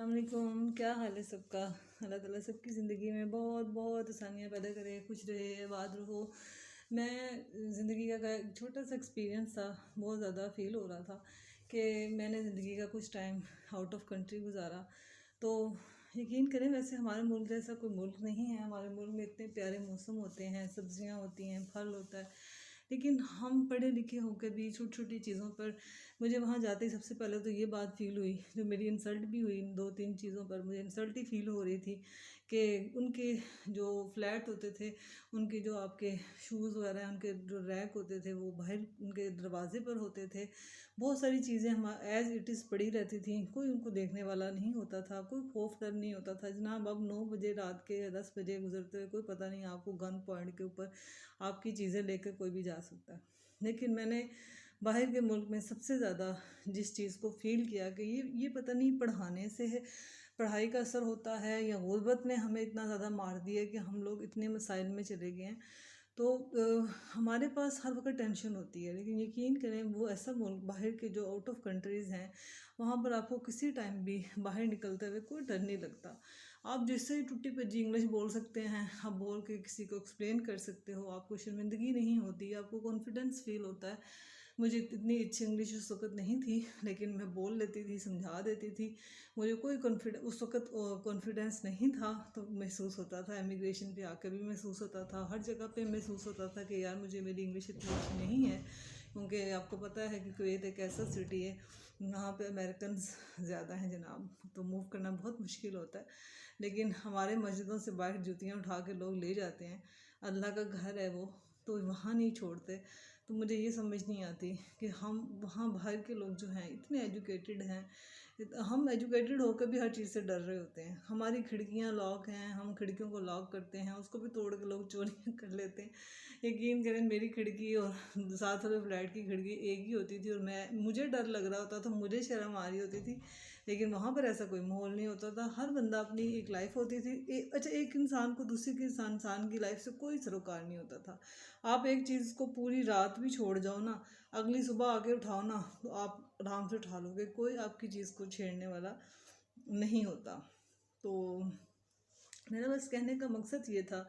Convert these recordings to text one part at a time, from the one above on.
अस्सलामुअलैकुम, क्या हाल है सबका। अल्लाह ताला सबकी ज़िंदगी में बहुत बहुत आसानियाँ पैदा करे, खुश रहे, आबाद रहो। मैं ज़िंदगी का एक छोटा सा एक्सपीरियंस था, बहुत ज़्यादा फ़ील हो रहा था कि मैंने ज़िंदगी का कुछ टाइम आउट ऑफ कंट्री गुजारा। तो यकीन करें, वैसे हमारे मुल्क जैसा कोई मुल्क नहीं है। हमारे मुल्क में इतने प्यारे मौसम होते हैं, सब्ज़ियाँ होती हैं, फल होता है, लेकिन हम पढ़े लिखे होकर भी छोटी छोटी चीज़ों पर मुझे वहाँ जाते ही सबसे पहले तो ये बात फ़ील हुई, जो मेरी इंसल्ट भी हुई। इन 2-3 चीज़ों पर मुझे इंसल्ट ही फ़ील हो रही थी कि उनके जो फ्लैट होते थे, उनके जो आपके शूज़ वगैरह हैं, उनके जो रैक होते थे वो बाहर उनके दरवाजे पर होते थे। बहुत सारी चीज़ें हम एज़ इट इज़ पड़ी रहती थी, कोई उनको देखने वाला नहीं होता था, कोई खौफ डर नहीं होता था। जनाब अब 9 बजे रात के या 10 बजे गुजरते हुए कोई पता नहीं, आपको गन पॉइंट के ऊपर आपकी चीज़ें लेकर कोई भी जा सकता है। लेकिन मैंने बाहर के मुल्क में सबसे ज़्यादा जिस चीज़ को फ़ील किया कि ये पता नहीं पढ़ाने से है, पढ़ाई का असर होता है, या गुर्बत ने हमें इतना ज़्यादा मार दिया कि हम लोग इतने मसाइल में चले गए हैं। तो हमारे पास हर वक्त टेंशन होती है। लेकिन यकीन करें, वो ऐसा मुल्क, बाहर के जो आउट ऑफ कंट्रीज़ हैं, वहाँ पर आपको किसी टाइम भी बाहर निकलते हुए कोई डर नहीं लगता। आप जिससे ही टुट्टी भज्जी इंग्लिश बोल सकते हैं, आप बोल के किसी को एक्सप्लेन कर सकते हो, आपको शर्मिंदगी नहीं होती, आपको कॉन्फिडेंस फील होता है। मुझे इतनी अच्छी इंग्लिश उस वक़्त नहीं थी, लेकिन मैं बोल लेती थी, समझा देती थी। मुझे कोई उस वक़्त कॉन्फिडेंस नहीं था, तो महसूस होता था। इमिग्रेशन पे आकर भी महसूस होता था, हर जगह पे महसूस होता था कि यार मुझे मेरी इंग्लिश इतनी अच्छी नहीं है। क्योंकि आपको पता है कि कुवैत एक ऐसा सिटी है, यहाँ पे अमेरिकन्स ज़्यादा हैं जनाब, तो मूव करना बहुत मुश्किल होता है। लेकिन हमारे मस्जिदों से बाहर जूतियाँ उठा के लोग ले जाते हैं। अल्लाह का घर है वो, तो वहाँ नहीं छोड़ते। तो मुझे ये समझ नहीं आती कि हम वहाँ बाहर के लोग जो हैं इतने एजुकेटेड हैं, हम एजुकेटेड होकर भी हर चीज़ से डर रहे होते हैं। हमारी खिड़कियाँ लॉक हैं, हम खिड़कियों को लॉक करते हैं, उसको भी तोड़ के लोग चोरियाँ कर लेते हैं। यकीन करें, मेरी खिड़की और साथ वाले फ्लैट की खिड़की एक ही होती थी, और मुझे डर लग रहा होता तो मुझे शर्म आ रही होती थी। लेकिन वहाँ पर ऐसा कोई माहौल नहीं होता था। हर बंदा अपनी एक लाइफ होती थी। अच्छा, एक इंसान को दूसरे के इंसान की लाइफ से कोई सरोकार नहीं होता था। आप एक चीज़ को पूरी रात भी छोड़ जाओ ना, अगली सुबह आके उठाओ ना, तो आप आराम से उठा लोगे, कोई आपकी चीज़ को छेड़ने वाला नहीं होता। तो मेरा बस कहने का मकसद ये था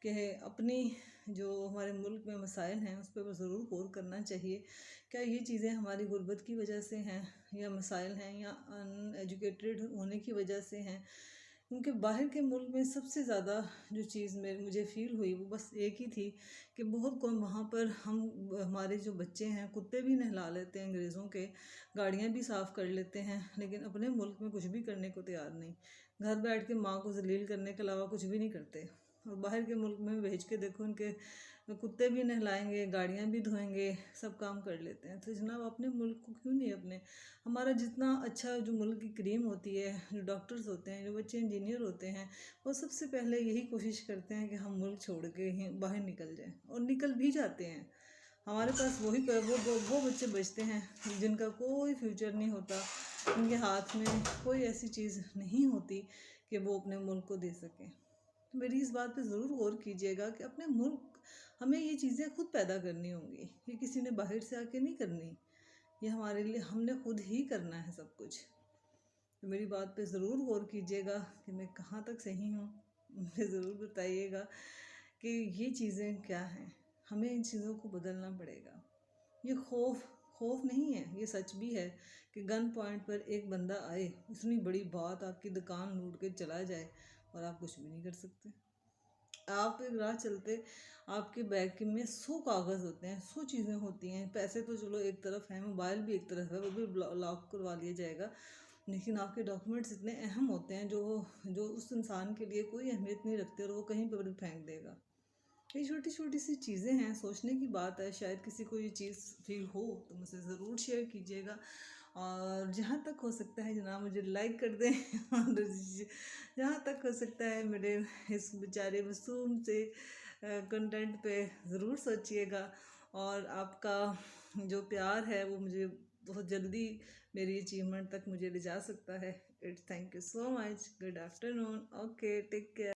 कि अपनी जो हमारे मुल्क में मसाइल हैं उस पर ज़रूर गौर करना चाहिए। क्या ये चीज़ें हमारी गुर्बत की वजह से हैं, या मसाइल हैं, या अनएजुकेटेड होने की वजह से हैं। क्योंकि बाहर के मुल्क में सबसे ज़्यादा जो चीज़ मुझे फ़ील हुई वो बस एक ही थी कि बहुत कौन वहाँ पर हमारे जो बच्चे हैं कुत्ते भी नहला लेते हैं अंग्रेज़ों के, गाड़ियाँ भी साफ़ कर लेते हैं, लेकिन अपने मुल्क में कुछ भी करने को तैयार नहीं। घर बैठ के माँ को जलील करने के अलावा कुछ भी नहीं करते। और बाहर के मुल्क में भेज के देखो, उनके कुत्ते भी नहलाएंगे, गाड़ियाँ भी धोएंगे, सब काम कर लेते हैं। तो जनाब अपने मुल्क को क्यों नहीं अपने हमारा जितना अच्छा जो मुल्क की क्रीम होती है, जो डॉक्टर्स होते हैं, जो बच्चे इंजीनियर होते हैं, वो सबसे पहले यही कोशिश करते हैं कि हम मुल्क छोड़ के ही बाहर निकल जाएं, और निकल भी जाते हैं। हमारे पास वो बच्चे बचते हैं जिनका कोई फ्यूचर नहीं होता, उनके हाथ में कोई ऐसी चीज़ नहीं होती कि वो अपने मुल्क को दे सकें। तो मेरी इस बात पे ज़रूर गौर कीजिएगा कि अपने मुल्क हमें ये चीज़ें खुद पैदा करनी होंगी, ये किसी ने बाहर से आके नहीं करनी। ये हमारे लिए हमने खुद ही करना है सब कुछ। तो मेरी बात पे ज़रूर गौर कीजिएगा कि मैं कहाँ तक सही हूँ। मुझे ज़रूर बताइएगा कि ये चीज़ें क्या हैं। हमें इन चीज़ों को बदलना पड़ेगा। ये खौफ नहीं है, ये सच भी है कि गन पॉइंट पर एक बंदा आए, इतनी बड़ी बात, आपकी दुकान लूट के चला जाए, और आप कुछ भी नहीं कर सकते। आप एक राह चलते, आपके बैग में 100 कागज़ होते हैं, 100 चीज़ें होती हैं। पैसे तो चलो एक तरफ है, मोबाइल भी एक तरफ है, वो भी लॉक करवा लिया जाएगा। लेकिन आपके डॉक्यूमेंट्स इतने अहम होते हैं जो उस इंसान के लिए कोई अहमियत नहीं रखते, और वो कहीं पर भी फेंक देगा। ये छोटी छोटी सी चीज़ें हैं, सोचने की बात है। शायद किसी को ये चीज़ फील हो तो मुझसे ज़रूर शेयर कीजिएगा। और जहाँ तक हो सकता है जनाब मुझे लाइक कर दें और जहाँ तक हो सकता है मेरे इस बेचारे मासूम से कंटेंट पे ज़रूर सोचिएगा। और आपका जो प्यार है वो मुझे बहुत जल्दी मेरी अचीवमेंट तक मुझे ले जा सकता है। Thank you so much. Good afternoon. Okay, take care.